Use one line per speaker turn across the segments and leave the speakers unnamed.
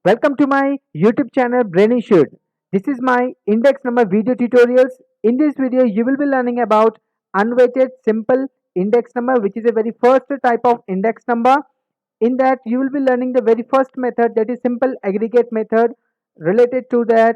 Welcome to my YouTube channel Brainy Shoot. This is my index number video tutorials. In this video, you will be learning about unweighted simple index number, which is a very first type of index number. In that, you will be learning the very first method, that is simple aggregate method, related to that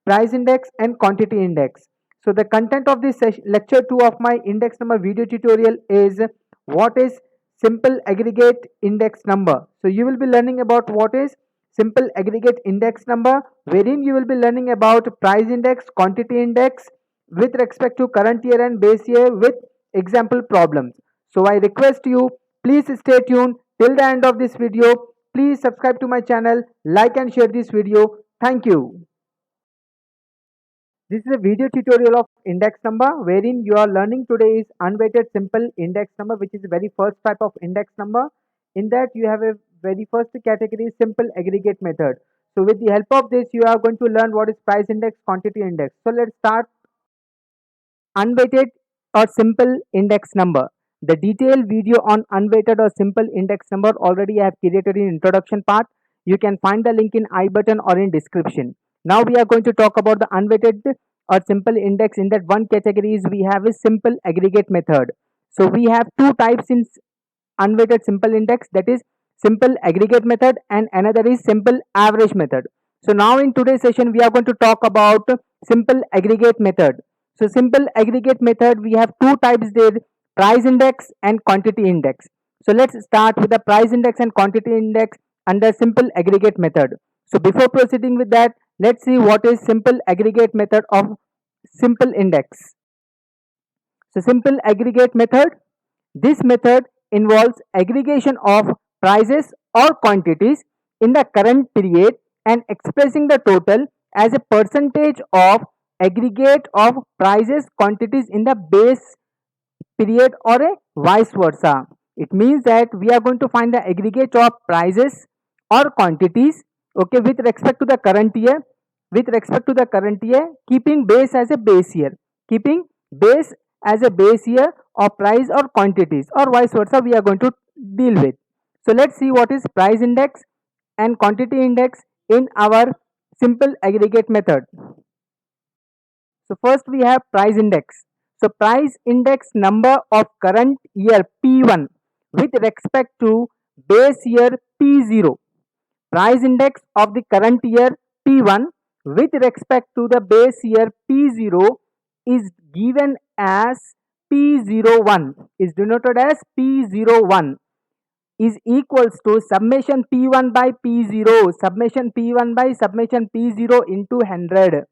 price index and quantity index. So the content of this lecture 2 of my index number video tutorial is what is simple aggregate index number. So you will be learning about what is simple aggregate index number, wherein you will be learning about price index, quantity index with respect to current year and base year with example problems. So I request you, please stay tuned till the end of this video. Please subscribe to my channel, like and share this video. Thank you. This is a video tutorial of index number, wherein you are learning today is unweighted simple index number, which is the very first type of index number. In that you have a very first category simple aggregate method. So with the help of this you are going to learn what is price index, quantity index. So let's start. Unweighted or simple index number. The detailed video on unweighted or simple index number already I have created in introduction part. You can find the link in I button or in description. Now we are going to talk about the unweighted or simple index. In that one category is we have a simple aggregate method. So we have two types in unweighted simple index, that is simple aggregate method, and another is simple average method. So now in today's session we are going to talk about simple aggregate method. So simple aggregate method, we have two types there, price index and quantity index. So let's start with the price index and quantity index under simple aggregate method. So before proceeding with that, let's see what is simple aggregate method of simple index. So simple aggregate method, this method involves aggregation of prices or quantities in the current period and expressing the total as a percentage of aggregate of prices quantities in the base period or a vice versa. It means that we are going to find the aggregate of prices or quantities, okay, with respect to the current year, keeping base as a base year, keeping base as a base year of price or quantities, or vice versa we are going to deal with. So let's see what is price index and quantity index in our simple aggregate method. So first we have price index. So price index number of current year P1 with respect to base year P0. Price index of the current year P1 with respect to the base year P0 is given as P01, is denoted as P01, is equals to summation P1 by P0, summation P1 by summation P0 into 100.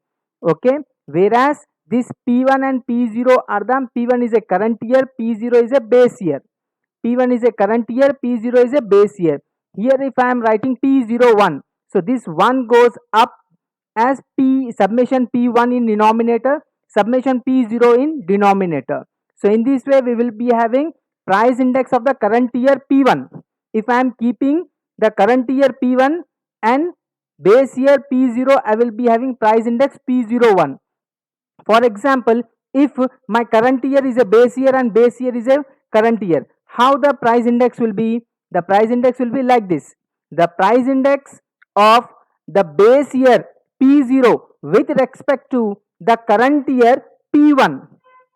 Okay, whereas this P1 and P0 are the, P1 is a current year, P0 is a base year. P1 is a current year, P0 is a base year. Here if I am writing P01, so this 1 goes up as P summation P1 in denominator, summation P0 in denominator. So in this way we will be having price index of the current year P1. If I am keeping the current year P1 and base year P0, I will be having price index P01. For example, if my current year is a base year and base year is a current year, how the price index will be? The price index will be like this. The price index of the base year P0 with respect to the current year P1.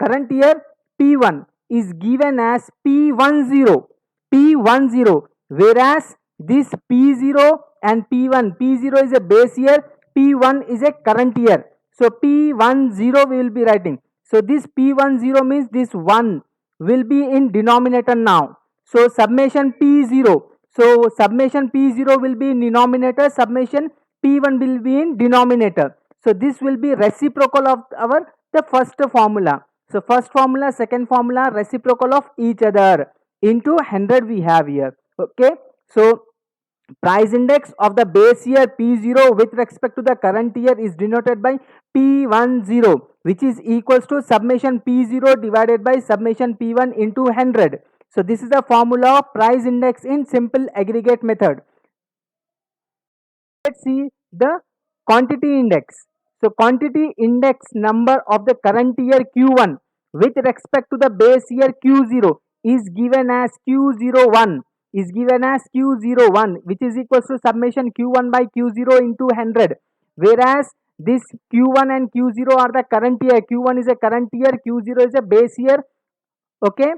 Current year P1 is given as P10. P10. Whereas this P0 and P1, P0 is a base year, P1 is a current year. So P10 we will be writing. So this P10 means this 1 will be in denominator now. So summation P0. So summation P0 will be in denominator, summation P1 will be in denominator. So this will be reciprocal of our the first formula. So first formula, second formula, reciprocal of each other into 100 we have here. Okay. So price index of the base year P0 with respect to the current year is denoted by P10, which is equals to summation P0 divided by summation P1 into 100. So this is the formula of price index in simple aggregate method. Let's see the quantity index. So quantity index number of the current year Q1 with respect to the base year Q0 is given as Q01. is given as Q01, which is equals to summation Q1 by Q0 into 100, whereas this Q1 and Q0 are the current year. Q1 is a current year, Q0 is a base year. Okay,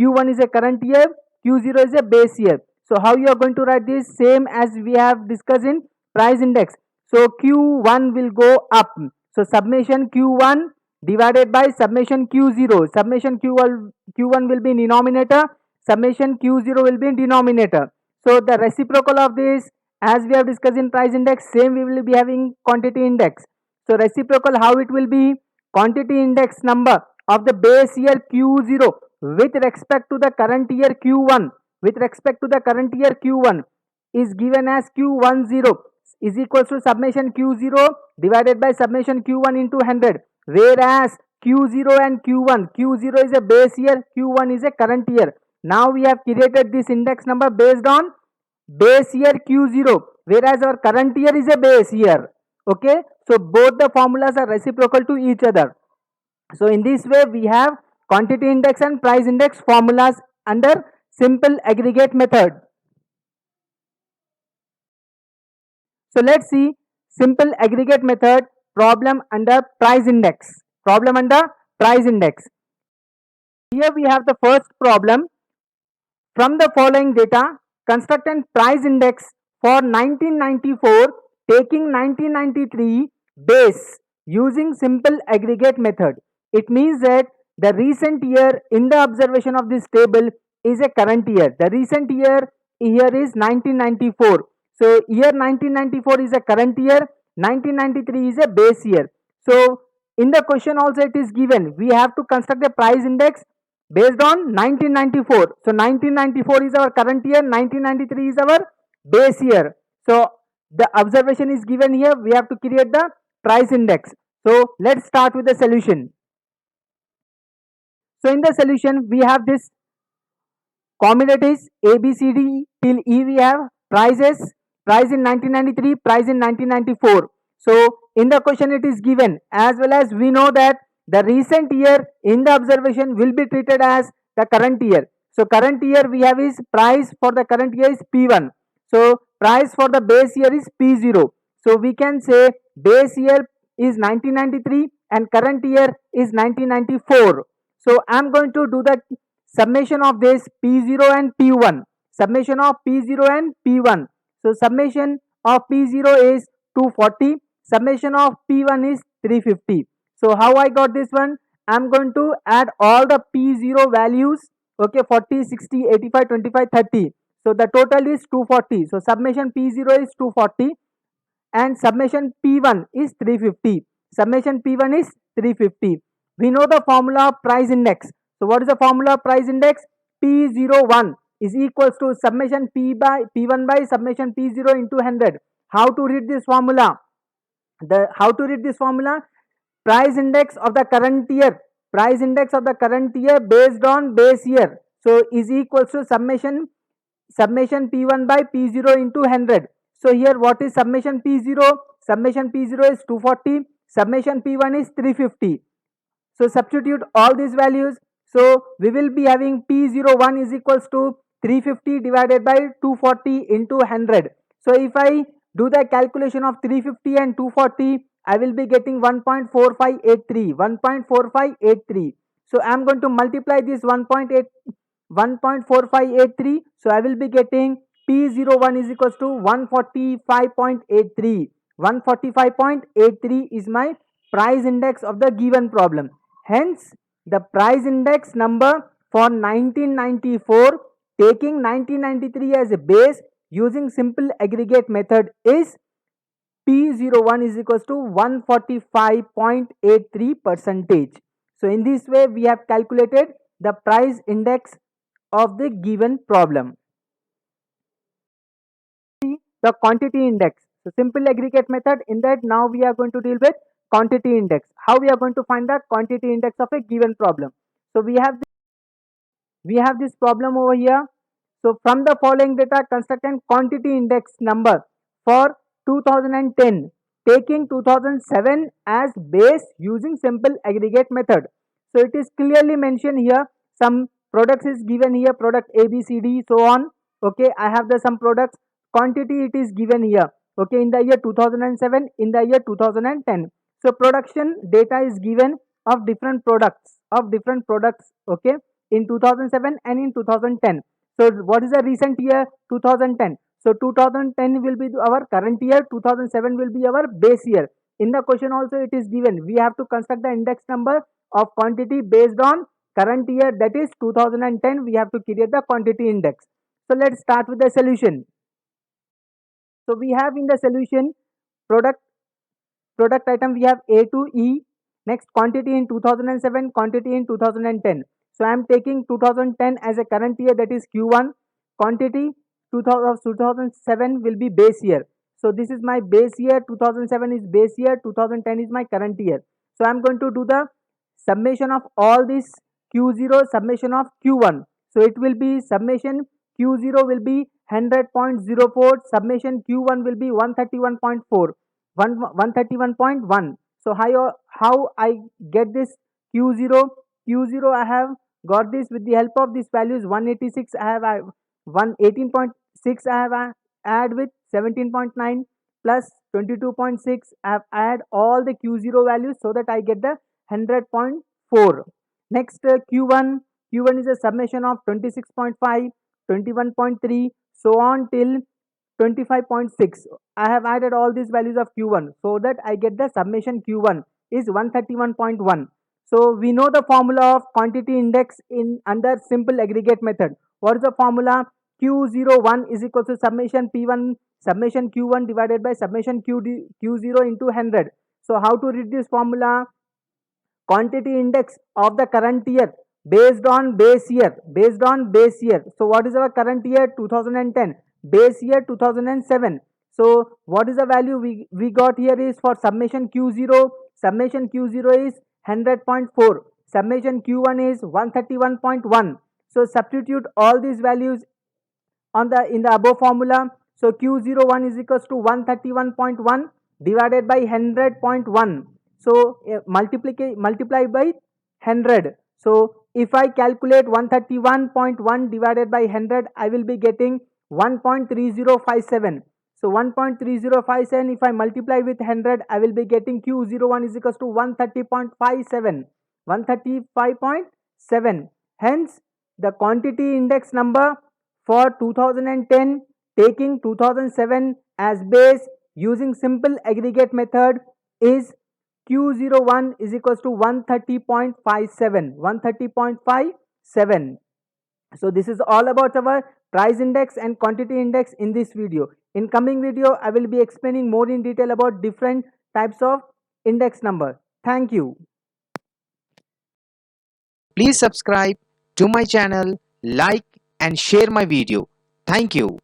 Q1 is a current year, Q0 is a base year. So how you are going to write this? Same as we have discussed in price index. So Q1 will go up. So summation Q1 divided by summation Q0. Summation Q1 will be in denominator, summation Q0 will be in denominator. So the reciprocal of this, as we have discussed in price index, same we will be having quantity index. So reciprocal, how it will be? Quantity index number of the base year Q0 with respect to the current year Q1, with respect to the current year Q1 is given as Q10 is equals to summation Q0 divided by summation Q1 into 100, whereas Q0 and Q0 is a base year, Q1 is a current year. Now we have created this index number based on base year Q0, whereas our current year is a base year. Okay, so both the formulas are reciprocal to each other. So in this way we have quantity index and price index formulas under simple aggregate method. So let's see simple aggregate method problem under price index. Problem under price index. Here we have the first problem. From the following data, construct a price index for 1994 taking 1993 base using simple aggregate method. It means that the recent year in the observation of this table is a current year. The recent year here is 1994. So year 1994 is a current year, 1993 is a base year. So in the question also it is given, we have to construct a price index based on 1994. So 1994 is our current year, 1993 is our base year. So the observation is given here, we have to create the price index. So let's start with the solution. So in the solution we have this commodities A, B, C, D till E. We have prices, price in 1993, price in 1994. So in the question it is given, as well as we know that the recent year in the observation will be treated as the current year. So current year we have is price for the current year is P1. So price for the base year is P0. So we can say base year is 1993 and current year is 1994. So I am going to do the summation of this P0 and P1. Summation of P0 and P1. So summation of P0 is 240. Summation of P1 is 350. So how I got this one? I am going to add all the P0 values. Okay, 40, 60, 85, 25, 30. So the total is 240. So summation P0 is 240 and summation P1 is 350. Summation P1 is 350. We know the formula of price index. So what is the formula of price index? P01 is equals to summation P1 by summation P0 into 100. How to read this formula? How to read this formula? Price index of the current year. Price index of the current year based on base year. So is equals to summation P1 by P0 into 100. So here what is summation P0? Summation P0 is 240. Summation P1 is 350. So substitute all these values. So we will be having P01 is equals to 350 divided by 240 into 100. So if I do the calculation of 350 and 240, I will be getting 1.4583. 1.4583. So I am going to multiply this 1.4583. So I will be getting P01 is equals to 145.83. 145.83 is my price index of the given problem. Hence, the price index number for 1994 taking 1993 as a base using simple aggregate method is P01 is equals to 145.83 percentage. So in this way we have calculated the price index of the given problem. The quantity index. So simple aggregate method, in that now we are going to deal with quantity index. How we are going to find the quantity index of a given problem? So we have this problem over here. So from the following data construct a quantity index number for 2010 taking 2007 as base using simple aggregate method. So it is clearly mentioned here, some products is given here, product A, B, C, D, so on. Okay, I have the some products. Quantity it is given here. Okay, in the year 2007, in the year 2010. So production data is given of different products, okay, in 2007 and in 2010. So what is the recent year? 2010. So 2010 will be our current year, 2007 will be our base year. In the question also it is given, we have to construct the index number of quantity based on current year, that is 2010. We have to create the quantity index. So let's start with the solution. So we have in the solution product product item, we have A to E. Next, quantity in 2007, quantity in 2010. So I am taking 2010 as a current year, that is Q1. Quantity 2007 will be base year. So this is my base year, 2007 is base year, 2010 is my current year. So I am going to do the summation of all this Q0, summation of Q1. So it will be summation Q0 will be 100.04, summation Q1 will be 131.4. 131.1. So how I get this Q0? Q0 I have got this with the help of these values. 186 I have 118.6 I have add with 17.9 plus 22.6. I have add all the Q0 values so that I get the 100.4. Next, Q1 is a summation of 26.5, 21.3, so on till 25.6. I have added all these values of Q1 so that I get the summation Q1 is 131.1. So we know the formula of quantity index in under simple aggregate method. What is the formula? Q01 is equal to summation P1, summation Q1 divided by summation Q0 into 100. So how to read this formula? Quantity index of the current year based on base year. So what is our current year? 2010. Base year 2007. So what is the value we got here is for summation Q0? Summation Q0 is 100.4, summation Q1 is 131.1. So substitute all these values on the in the above formula. So Q01 is equals to 131.1 divided by 100.1. So multiply by 100. So if I calculate 131.1 divided by 100, I will be getting 1.3057. So 1.3057, if I multiply with 100, I will be getting Q01 is equals to 130.57, 135.7. Hence the quantity index number for 2010, taking 2007 as base using simple aggregate method, is Q01 is equals to 130.57, 130.57. So this is all about our price index and quantity index in this video. In coming video, I will be explaining more in detail about different types of index number. Thank you.
Please subscribe to my channel, like and share my video. Thank you.